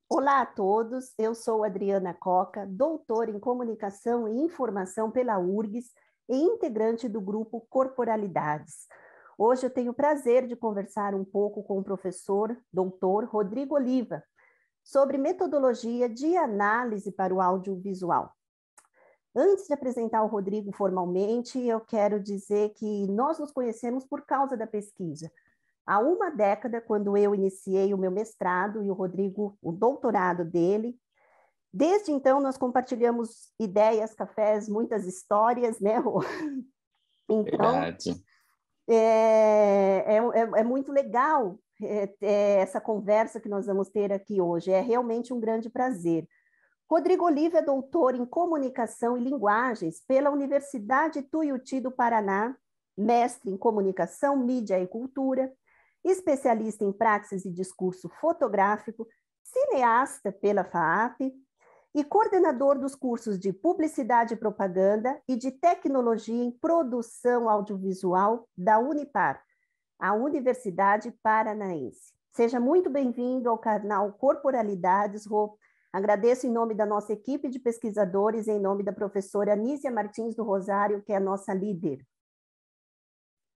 Olá a todos, eu sou Adriana Coca, doutora em Comunicação e Informação pela URGS e integrante do grupo Corporalidades. Hoje eu tenho o prazer de conversar um pouco com o professor doutor Rodrigo Oliva sobre metodologia de análise para o audiovisual. Antes de apresentar o Rodrigo formalmente, eu quero dizer que nós nos conhecemos por causa da pesquisa. Há uma década, quando eu iniciei o meu mestrado e o Rodrigo, o doutorado dele. Desde então, nós compartilhamos ideias, cafés, muitas histórias, né, Rô? Então, Verdade. é muito legal essa conversa que nós vamos ter aqui hoje. É realmente um grande prazer. Rodrigo Oliva é doutor em Comunicação e Linguagens pela Universidade Tuiuti do Paraná, mestre em Comunicação, Mídia e Cultura, especialista em praxis e discurso fotográfico, cineasta pela FAAP e coordenador dos cursos de Publicidade e Propaganda e de Tecnologia em Produção Audiovisual da Unipar, a Universidade Paranaense. Seja muito bem-vindo ao canal Corporalidades, Rô. Agradeço em nome da nossa equipe de pesquisadores, em nome da professora Anísia Martins do Rosário, que é a nossa líder.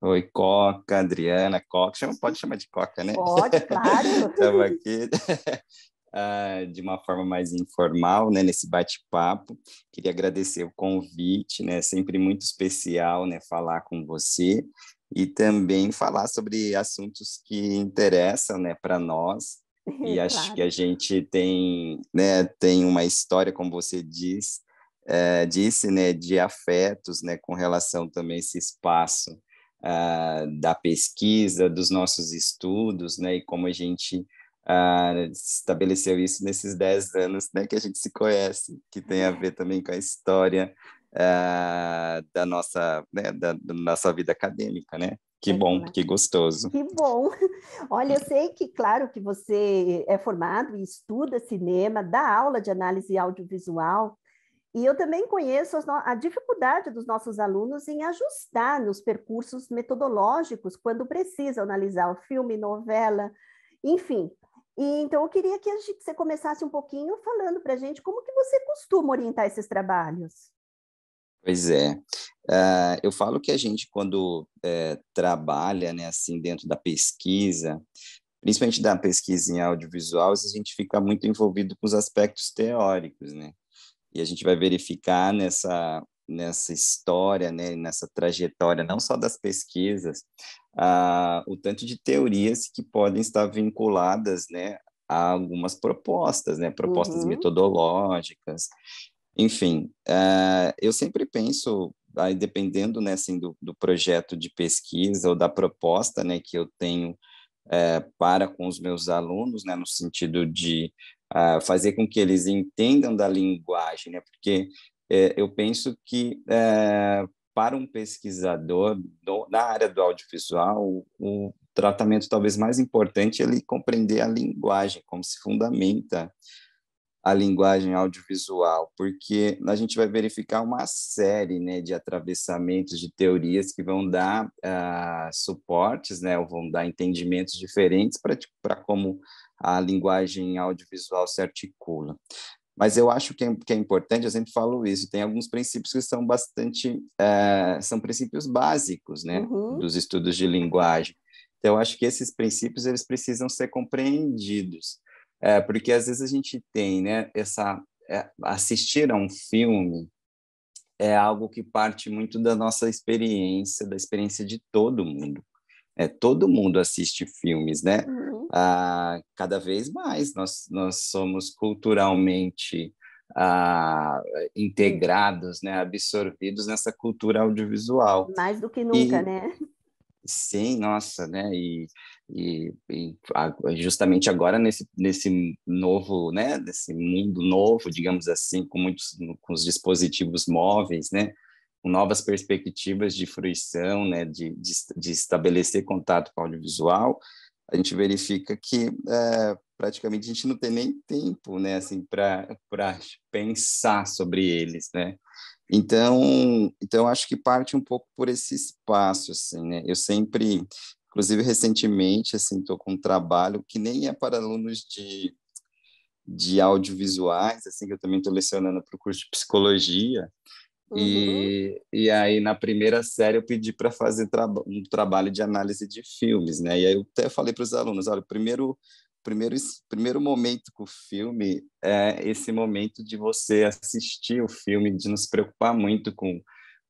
Oi, Coca, Adriana, Coca. Pode chamar de Coca, né? Pode, claro. Estamos aqui de uma forma mais informal, né, nesse bate-papo. Queria agradecer o convite, né? Sempre muito especial, né, falar com você e também falar sobre assuntos que interessam, né, para nós. E acho que Claro. a gente tem, né, tem uma história, como você disse, né, de afetos, né, com relação também a esse espaço da pesquisa, dos nossos estudos, né, e como a gente estabeleceu isso nesses 10 anos, né, que a gente se conhece, que tem a ver também com a história da nossa, né, da nossa vida acadêmica, né? Que É bom, claro. que gostoso. Que bom! Olha, eu sei que, claro, que você é formado e estuda cinema, dá aula de análise audiovisual, e eu também conheço a dificuldade dos nossos alunos em ajustar nos percursos metodológicos quando precisam analisar o filme, novela, enfim. E, então, eu queria que você começasse um pouquinho falando para a gente como que você costuma orientar esses trabalhos. Pois é. Eu falo que a gente, quando trabalha, né, assim, dentro da pesquisa, principalmente da pesquisa em audiovisual, a gente fica muito envolvido com os aspectos teóricos, né? E a gente vai verificar nessa história, né, nessa trajetória, não só das pesquisas, o tanto de teorias que podem estar vinculadas, né, a algumas propostas, né, propostas Uhum, metodológicas, enfim. Eu sempre penso, aí, dependendo, né, assim, do projeto de pesquisa ou da proposta, né, que eu tenho para com os meus alunos, né, no sentido de fazer com que eles entendam da linguagem, né, porque eu penso que para um pesquisador na área do audiovisual, o tratamento talvez mais importante é ele compreender a linguagem, como se fundamenta a linguagem audiovisual, porque a gente vai verificar uma série, né, de atravessamentos de teorias que vão dar suportes, né, ou vão dar entendimentos diferentes para como a linguagem audiovisual se articula. Mas eu acho que é importante, eu sempre falo isso, tem alguns princípios que são são princípios básicos, né, uhum, dos estudos de linguagem. Então, eu acho que esses princípios, eles precisam ser compreendidos, porque às vezes a gente tem, né, assistir a um filme é algo que parte muito da nossa experiência, da experiência de todo mundo. Todo mundo assiste filmes, né? uhum. Cada vez mais nós somos culturalmente ah, integrados, né? Absorvidos nessa cultura audiovisual. Mais do que nunca, E né? sim, nossa, né? Justamente agora nesse novo, né? Nesse mundo novo, digamos assim, com os dispositivos móveis, né? Com novas perspectivas de fruição, né? De estabelecer contato com o audiovisual, a gente verifica que praticamente a gente não tem nem tempo, né? Assim, para pensar sobre eles, né? Então acho que parte um pouco por esse espaço, assim, né? Eu sempre, inclusive recentemente, assim, estou com um trabalho que nem é para alunos de audiovisuais, assim, que eu também estou lecionando para o curso de psicologia, Uhum. e aí na primeira série eu pedi para fazer um trabalho de análise de filmes, né? E aí eu até falei para os alunos, olha, primeiro, primeiro momento com o filme é esse momento de você assistir o filme, de não se preocupar muito com,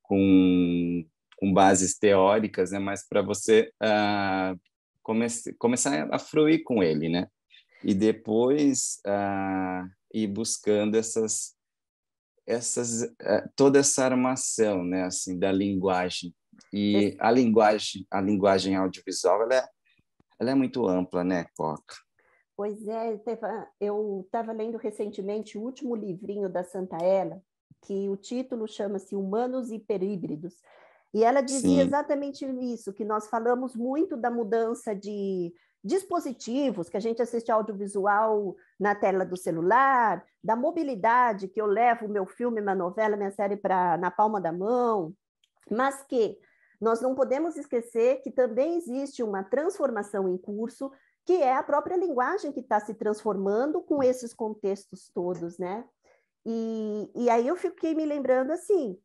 com bases teóricas, né? Mas para você começar a fruir com ele, né? E depois ir buscando toda essa armação, né, assim, da linguagem. E a linguagem audiovisual, ela é muito ampla, né, Coca? Pois é, eu estava lendo recentemente o último livrinho da Santa Ela, que o título chama-se Humanos Hiperíbridos. E ela dizia Sim, exatamente isso, que nós falamos muito da mudança de dispositivos, que a gente assiste audiovisual na tela do celular, da mobilidade, que eu levo o meu filme, minha novela, minha série na palma da mão, mas que nós não podemos esquecer que também existe uma transformação em curso, que é a própria linguagem que está se transformando com esses contextos todos, né? E aí eu fiquei me lembrando, assim,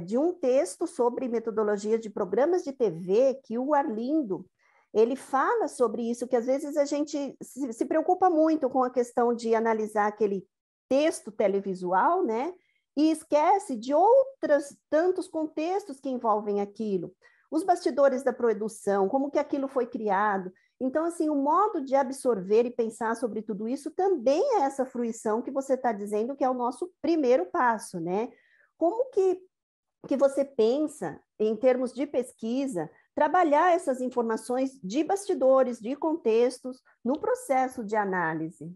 de um texto sobre metodologia de programas de TV, que o Arlindo, ele fala sobre isso, que às vezes a gente se preocupa muito com a questão de analisar aquele texto televisual, né? E esquece de outros tantos contextos que envolvem aquilo. Os bastidores da produção, como que aquilo foi criado. Então, assim, o modo de absorver e pensar sobre tudo isso também é essa fruição que você está dizendo que é o nosso primeiro passo, né? Como que você pensa, em termos de pesquisa, trabalhar essas informações de bastidores, de contextos, no processo de análise?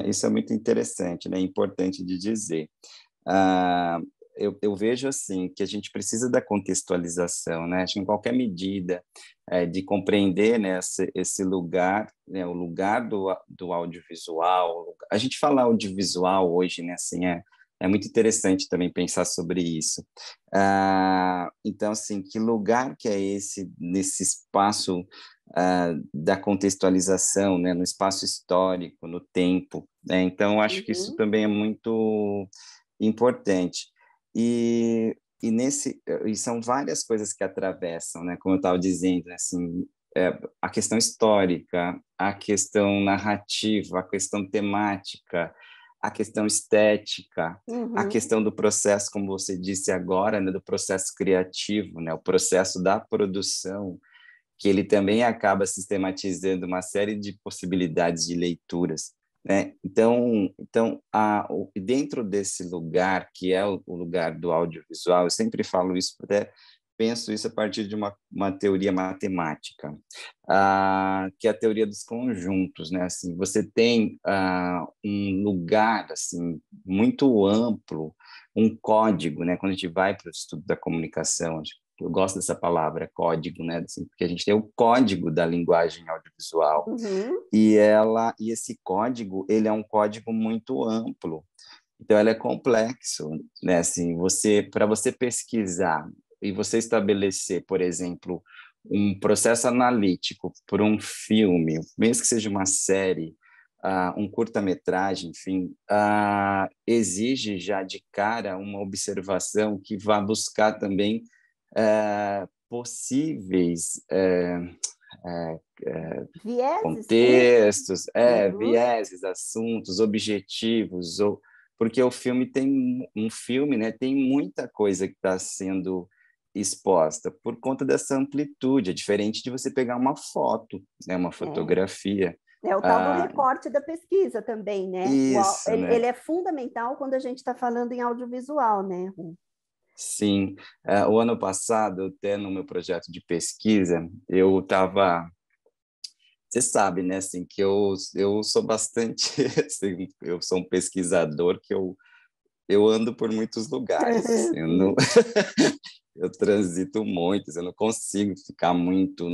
isso é muito interessante, né? Importante de dizer. Ah, eu vejo assim que a gente precisa da contextualização, né? Acho que em qualquer medida de compreender, né, esse lugar, né, o lugar do audiovisual. A gente fala audiovisual hoje, né, assim, é muito interessante também pensar sobre isso. Então, assim, que lugar que é esse nesse espaço da contextualização, né, no espaço histórico, no tempo, né? Então, acho que isso Uhum. também é muito importante. E são várias coisas que atravessam, né? Como eu estava dizendo, né? Assim, a questão histórica, a questão narrativa, a questão temática, a questão estética, a Uhum. questão do processo, como você disse agora, né? Do processo criativo, né? O processo da produção, que ele também acaba sistematizando uma série de possibilidades de leituras, né? Então, dentro desse lugar, que é o lugar do audiovisual, eu sempre falo isso, até penso isso a partir de uma teoria matemática, que é a teoria dos conjuntos, né? Assim, você tem um lugar assim muito amplo, um código, né? Quando a gente vai para o estudo da comunicação, eu gosto dessa palavra, código, né? Assim, porque a gente tem o código da linguagem audiovisual Uhum. e esse código, ele é um código muito amplo. Então, ele é complexo, né? Assim, para você pesquisar e você estabelecer, por exemplo, um processo analítico para um filme, mesmo que seja uma série, um curta-metragem, enfim, exige já de cara uma observação que vá buscar também possíveis é, Vieses, críticos. contextos, Uhum. vieses, assuntos, objetivos, porque o filme um filme, né, tem muita coisa que está sendo exposta por conta dessa amplitude. É diferente de você pegar uma foto, né, uma É. fotografia. É o tal do Ah, recorte da pesquisa também, né? isso, Ele né? é fundamental quando a gente está falando em audiovisual, né? Sim. O ano passado, até no meu projeto de pesquisa, eu estava. Você sabe, né, assim, que eu sou bastante, assim, eu sou um pesquisador que eu ando por muitos lugares, assim, eu, não, Sim. eu transito muito, eu não consigo ficar muito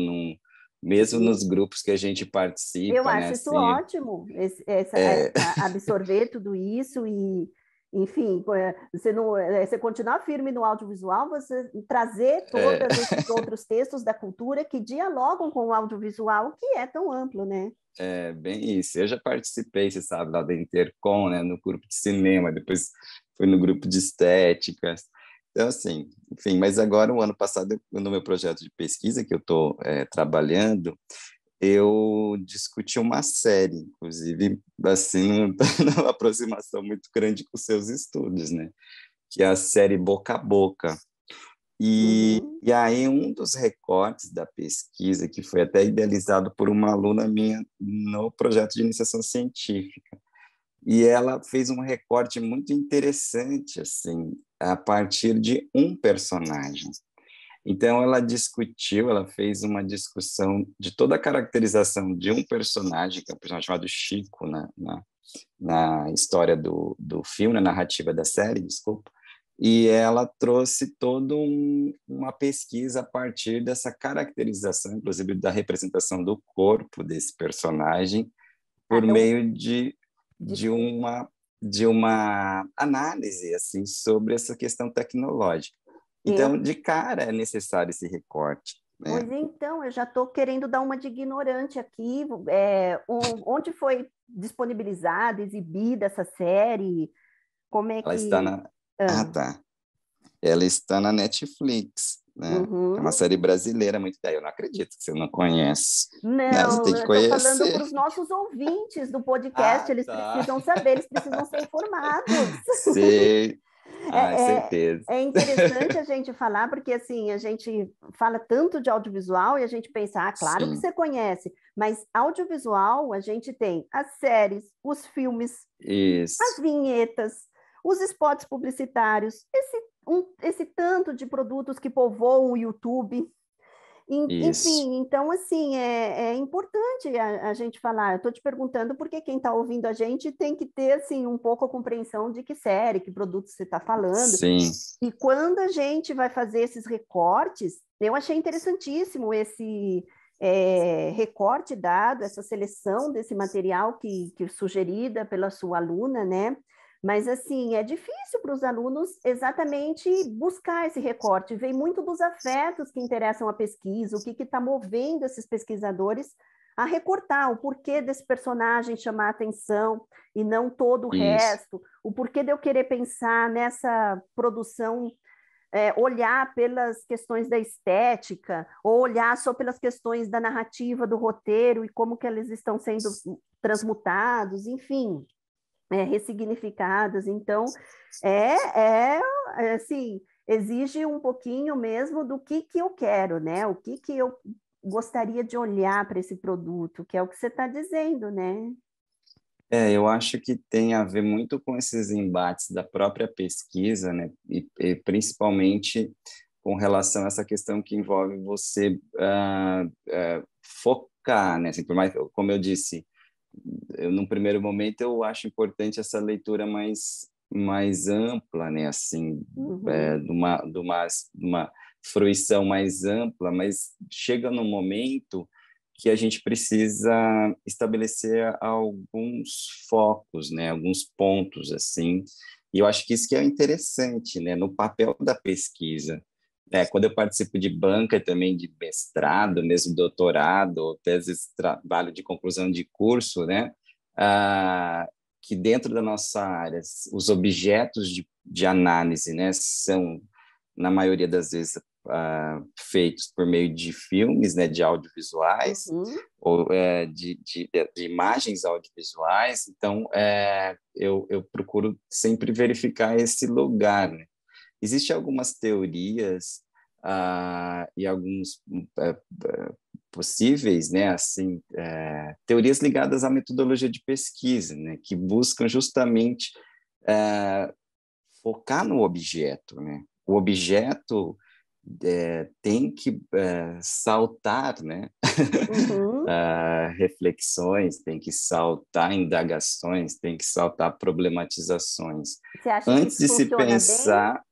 mesmo nos grupos que a gente Eu participa, né, acho isso assim, ótimo, é, absorver tudo isso e, enfim, você não, você continuar firme no audiovisual, você trazer é, todos esses outros textos da cultura que dialogam com o audiovisual, que é tão amplo, né? bem isso. Eu já participei, você sabe, lá da Intercom, né, no grupo de cinema, depois fui no grupo de estética. Então, assim, enfim, mas agora, o ano passado, no meu projeto de pesquisa que eu estou trabalhando, eu discuti uma série, inclusive, assim, numa aproximação muito grande com seus estudos, né? Que é a série Boca a Boca. Uhum. E aí, um dos recortes da pesquisa, que foi até idealizado por uma aluna minha no projeto de iniciação científica, e ela fez um recorte muito interessante, assim, a partir de um personagem. Então, ela fez uma discussão de toda a caracterização de um personagem, que é um personagem chamado Chico, na história do filme, na narrativa da série, desculpa, e ela trouxe toda uma pesquisa a partir dessa caracterização, inclusive da representação do corpo desse personagem, Ah, por então, meio de, de- de uma de uma análise assim sobre essa questão tecnológica. eu Então, de cara é necessário esse recorte, né? Pois então, eu já estou querendo dar uma de ignorante aqui. Onde foi disponibilizada, exibida essa série? Como é Ela está que. na Ah, Ah, tá. Ela está na Netflix, né? É uma uhum. série brasileira muito daí. Eu não acredito que você não conhece. Não, você tem Não, que eu estou falando conhecer. para os nossos ouvintes do podcast, Ah, eles tá. precisam saber, eles precisam ser informados. Sei. Ah, É, certeza. é interessante a gente falar, porque assim, a gente fala tanto de audiovisual e a gente pensa, ah, claro que Sim, você conhece, mas audiovisual a gente tem as séries, os filmes, as isso, vinhetas, os spots publicitários, esse tanto de produtos que povoam o YouTube. isso. Enfim, então, assim, é importante a gente falar. Eu estou te perguntando porque quem está ouvindo a gente tem que ter, assim, um pouco a compreensão de que série, que produto você está falando. Sim, E quando a gente vai fazer esses recortes, eu achei interessantíssimo esse recorte dado, essa seleção desse material que sugerida pela sua aluna, né? Mas, assim, é difícil para os alunos exatamente buscar esse recorte. Vem muito dos afetos que interessam a pesquisa, o que está movendo esses pesquisadores a recortar o porquê desse personagem chamar a atenção e não todo o isso, resto, o porquê de eu querer pensar nessa produção, olhar pelas questões da estética, ou olhar só pelas questões da narrativa, do roteiro e como que eles estão sendo transmutados, enfim, ressignificados. Então, assim, exige um pouquinho mesmo do que eu quero, né? O que eu gostaria de olhar para esse produto, que é o que você está dizendo, né? eu acho que tem a ver muito com esses embates da própria pesquisa, né? E principalmente com relação a essa questão que envolve você focar, né? Assim, por mais, como eu disse, num primeiro momento eu acho importante essa leitura mais ampla, né? Assim, Uhum. de uma fruição mais ampla, mas chega num momento que a gente precisa estabelecer alguns focos, né? Alguns pontos, assim. E eu acho que isso que é interessante, né? No papel da pesquisa. Quando eu participo de banca também de mestrado, mesmo doutorado, ou até às vezes trabalho de conclusão de curso, né? Ah, que dentro da nossa área, os objetos de análise, né, são, na maioria das vezes, feitos por meio de filmes, né, de audiovisuais, Uhum. ou de imagens audiovisuais. Então, eu procuro sempre verificar esse lugar, né? Existem algumas teorias e alguns possíveis, né, assim, teorias ligadas à metodologia de pesquisa, né, que buscam justamente focar no objeto, né? O objeto tem que saltar, né? Uhum. Reflexões, tem que saltar indagações, tem que saltar problematizações. Você acha que Antes isso de se funciona bem pensar,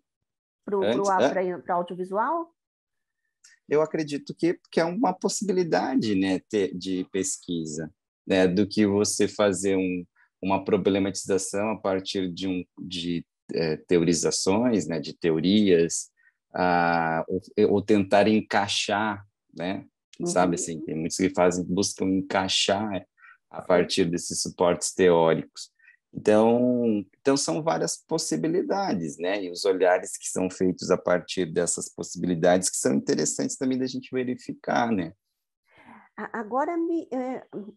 para o antes, audiovisual? eu acredito que é uma possibilidade, né, de pesquisa, né, do que você fazer uma problematização a partir de teorizações, né, de teorias, ou tentar encaixar, né, sabe Uhum. assim, tem muitos que buscam encaixar a partir desses suportes teóricos. Então são várias possibilidades, né? E os olhares que são feitos a partir dessas possibilidades que são interessantes também da gente verificar, né? Agora,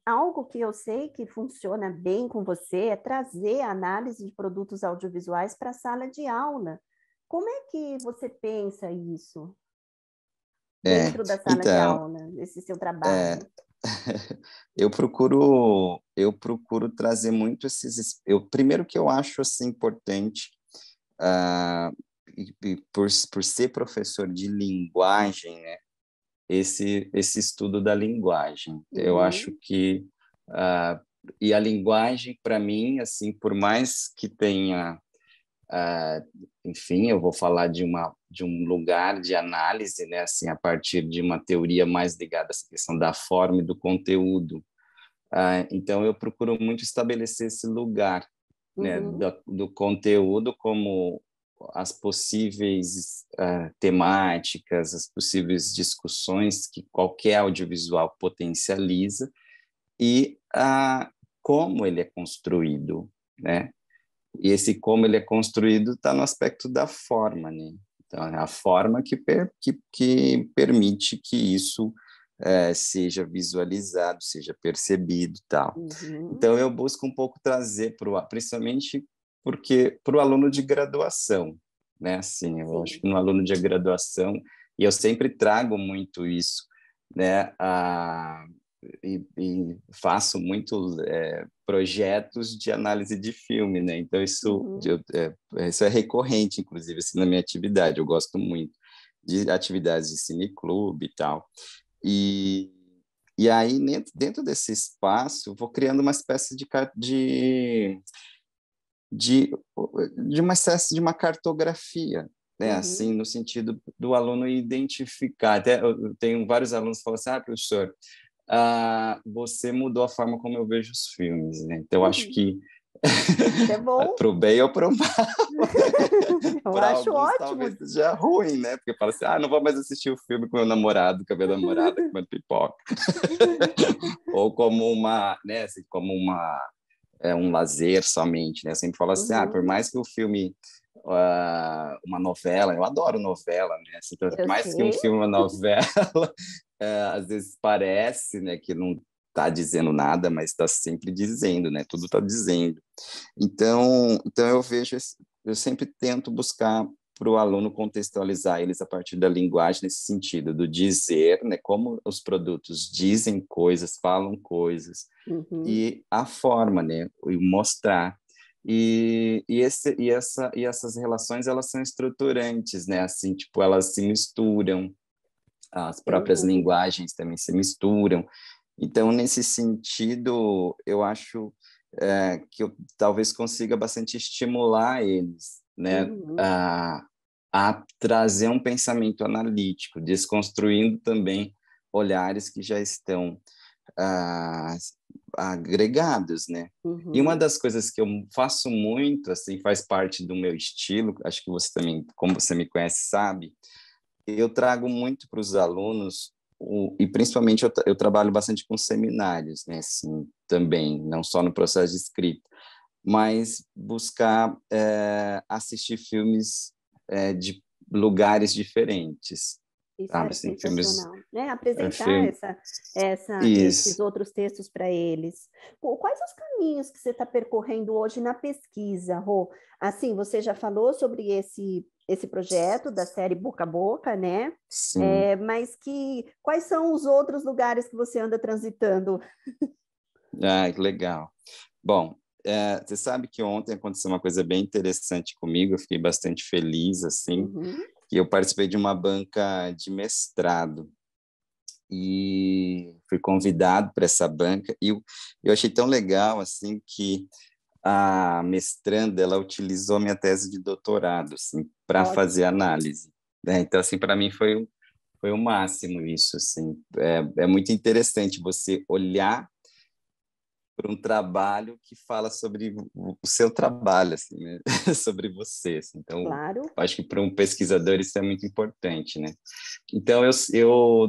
algo que eu sei que funciona bem com você é trazer a análise de produtos audiovisuais para a sala de aula. Como é que você pensa isso dentro da sala de Então, aula, esse seu trabalho? eu procuro trazer muito primeiro que eu acho assim importante, por ser professor de linguagem, né, esse estudo da linguagem. Eu acho que e a linguagem para mim, assim, por mais que tenha enfim, eu vou falar de um lugar de análise, né, assim, a partir de uma teoria mais ligada a essa questão da forma e do conteúdo. Então, eu procuro muito estabelecer esse lugar, né, do conteúdo como as possíveis temáticas, as possíveis discussões que qualquer audiovisual potencializa e como ele é construído, né? E esse como ele é construído está no aspecto da forma, né? Então, é a forma que permite que isso seja visualizado, seja percebido, tal. Então, eu busco um pouco trazer principalmente porque para o aluno de graduação, né? Assim, eu acho que no aluno de graduação, e eu sempre trago muito isso, né? E faço muito projetos de análise de filme, né? Então isso é recorrente, inclusive, assim, na minha atividade. Eu gosto muito de atividades de cineclube e tal. E aí, dentro desse espaço, eu vou criando uma espécie de uma espécie de uma cartografia, né? Assim, no sentido do aluno identificar. Até eu tenho vários alunos que falam assim, professor, você mudou a forma como eu vejo os filmes, né? Então, eu acho que é bom. Pro bem ou pro mal. Eu Para acho alguns ótimo. talvez seja ruim, né? Porque fala assim, não vou mais assistir o filme com meu namorado, com a minha namorada comendo pipoca. Ou como né, assim, como um lazer somente, né? Eu sempre falo assim, por mais que o filme uma novela, eu adoro novela, né? Assim, por mais que um filme, uma novela, às vezes parece, né, que não está dizendo nada, mas está sempre dizendo, né? Tudo está dizendo. Então eu sempre tento buscar para o aluno contextualizar eles a partir da linguagem nesse sentido, do dizer, né? Como os produtos dizem coisas, falam coisas, e a forma, né? E mostrar. E essas relações, elas são estruturantes, né? Assim, tipo, elas se misturam, as próprias linguagens também se misturam. Então, nesse sentido, eu acho que eu talvez consiga bastante estimular eles, né, a trazer um pensamento analítico, desconstruindo também olhares que já estão agregados, né? E uma das coisas que eu faço muito, assim, faz parte do meu estilo, acho que você também, como você me conhece, sabe, eu trago muito para os alunos, e principalmente eu trabalho bastante com seminários, né, assim, também, não só no processo de escrita, mas buscar assistir filmes de lugares diferentes, Isso sabe, é assim, filmes, sensacional, né? Apresentar filme, esses isso. outros textos para eles. Quais os caminhos que você está percorrendo hoje na pesquisa, Rô? Assim, você já falou sobre esse projeto da série Boca a Boca, né? Sim. Mas quais são os outros lugares que você anda transitando? Que legal. Bom, você sabe que ontem aconteceu uma coisa bem interessante comigo, eu fiquei bastante feliz, assim, que eu participei de uma banca de mestrado e fui convidado para essa banca e eu achei tão legal, assim, que a mestranda, ela utilizou minha tese de doutorado, assim, para fazer análise, né? Então, assim, para mim foi o máximo isso, assim. É muito interessante você olhar para um trabalho que fala sobre o seu trabalho, assim, né? Sobre você, assim. Então, Claro. acho que para um pesquisador isso é muito importante, né? Então,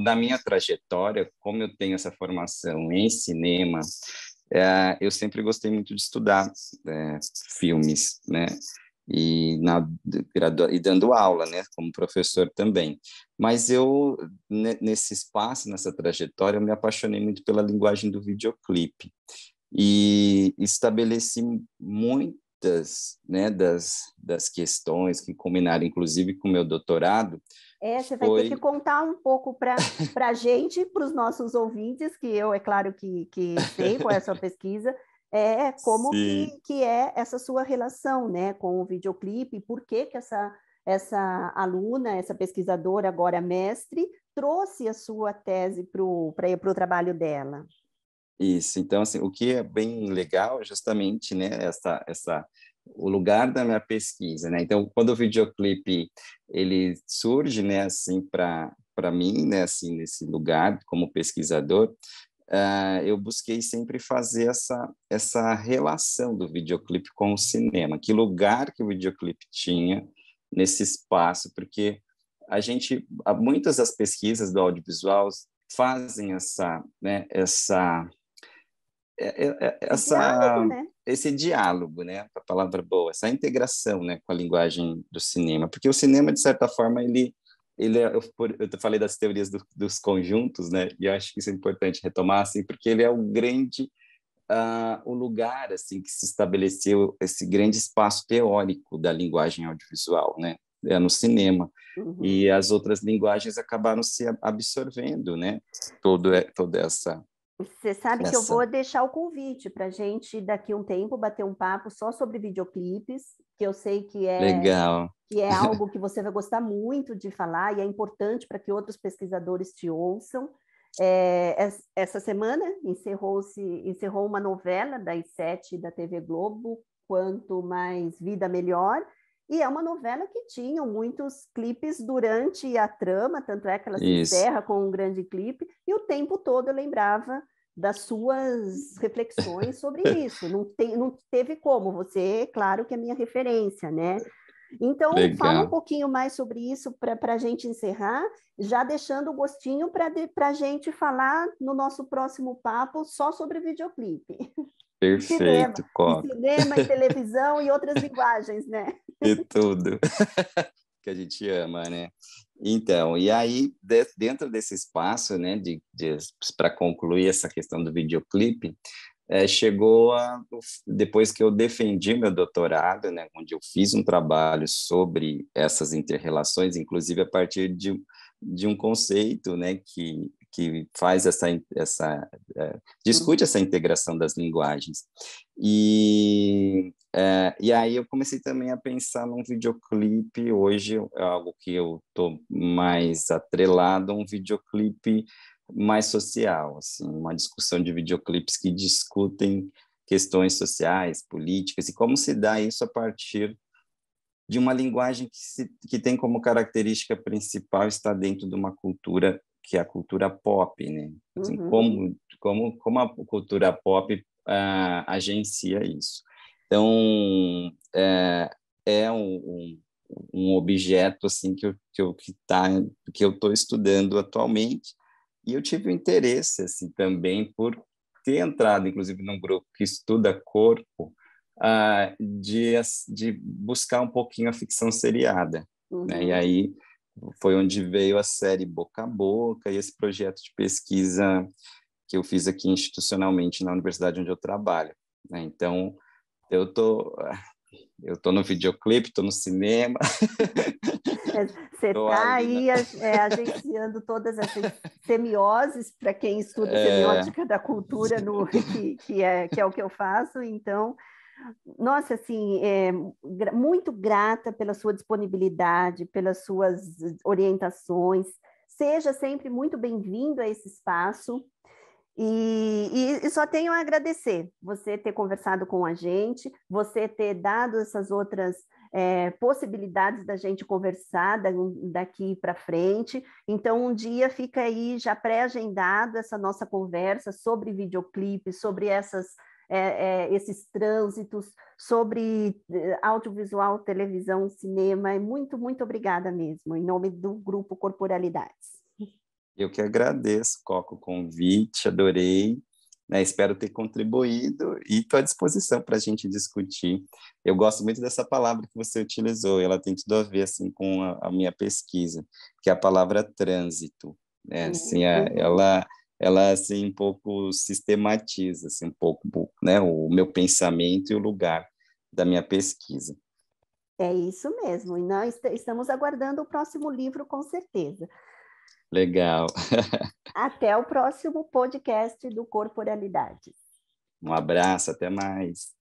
na minha trajetória, como eu tenho essa formação em cinema, eu sempre gostei muito de estudar filmes, né? E dando aula, né, como professor também. Mas eu, nesse espaço, nessa trajetória, eu me apaixonei muito pela linguagem do videoclipe e estabeleci muitas, né, das questões que culminaram, inclusive, com o meu doutorado. Você vai ter que contar um pouco para a gente, para os nossos ouvintes, que eu, é claro que sei qual é a sua pesquisa, como que é essa sua relação, né, com o videoclipe, por que essa aluna, essa pesquisadora, agora mestre, trouxe a sua tese para o trabalho dela. Isso, então, assim, o que é bem legal é justamente, né, o lugar da minha pesquisa, né? Então, quando o videoclipe ele surge, né, assim, para mim, né, assim, nesse lugar como pesquisador, eu busquei sempre fazer essa relação do videoclipe com o cinema, que lugar que o videoclipe tinha nesse espaço, porque muitas das pesquisas do audiovisual fazem né, Diálogo, né? esse diálogo, né, a palavra boa, essa integração, né, com a linguagem do cinema, porque o cinema, de certa forma, eu falei das teorias dos conjuntos, né, e eu acho que isso é importante retomar, assim, porque ele é o lugar, assim, que se estabeleceu esse grande espaço teórico da linguagem audiovisual, né, no cinema. Uhum. E as outras linguagens acabaram se absorvendo, né, toda essa. Você sabe que eu vou deixar o convite para a gente, daqui a um tempo, bater um papo só sobre videoclipes, que eu sei Legal. que é algo que você vai gostar muito de falar e é importante para que outros pesquisadores te ouçam. Essa semana encerrou uma novela das 7 da TV Globo, Quanto Mais Vida Melhor, e é uma novela que tinha muitos clipes durante a trama, tanto é que ela se encerra com um grande clipe, e o tempo todo eu lembrava das suas reflexões sobre isso. Não teve como, você, claro que é minha referência, né? Então, Legal. fala um pouquinho mais sobre isso para a gente encerrar, já deixando o gostinho para a gente falar no nosso próximo papo só sobre videoclipe. Perfeito, Coco. Cinema e televisão e outras linguagens, né? E tudo que a gente ama, né? Então, e aí, dentro desse espaço, né, para concluir essa questão do videoclipe, depois que eu defendi meu doutorado, né, onde eu fiz um trabalho sobre essas interrelações, inclusive a partir de um conceito, né, que faz discute essa integração das linguagens. E aí eu comecei também a pensar num videoclipe, hoje é algo que eu estou mais atrelado a um videoclipe mais social, assim, uma discussão de videoclipes que discutem questões sociais, políticas, e como se dá isso a partir de uma linguagem que tem como característica principal estar dentro de uma cultura que é a cultura pop, né? Assim, Uhum. como a cultura pop agencia isso. Então, é um objeto assim que eu estou estudando atualmente, e eu tive um interesse assim também por ter entrado, inclusive, num grupo que estuda corpo, de buscar um pouquinho a ficção seriada, né? E Uhum. aí foi onde veio a série Boca a Boca e esse projeto de pesquisa que eu fiz aqui institucionalmente na universidade onde eu trabalho, né? Então, eu tô no videoclipe, tô no cinema. Você Tô está ali aí agenciando todas essas semioses, para quem estuda semiótica da cultura, que é o que eu faço, então nossa, assim, muito grata pela sua disponibilidade, pelas suas orientações. Seja sempre muito bem-vindo a esse espaço. E só tenho a agradecer você ter conversado com a gente, você ter dado essas outras possibilidades da gente conversar daqui para frente. Então, um dia fica aí já pré-agendado essa nossa conversa sobre videoclipe, sobre esses trânsitos, sobre audiovisual, televisão, cinema. Muito, muito obrigada mesmo, em nome do Grupo Corporalidades. Eu que agradeço, Coco, o convite, adorei. né? Espero ter contribuído e estou à disposição para a gente discutir. Eu gosto muito dessa palavra que você utilizou, ela tem tudo a ver assim, com a minha pesquisa, que é a palavra trânsito, né? Assim, Uhum. ela assim, um pouco sistematiza assim, um pouco, né, o meu pensamento e o lugar da minha pesquisa. É isso mesmo, e nós estamos aguardando o próximo livro, com certeza. Legal. Até o próximo podcast do Corporalidade. Um abraço, até mais.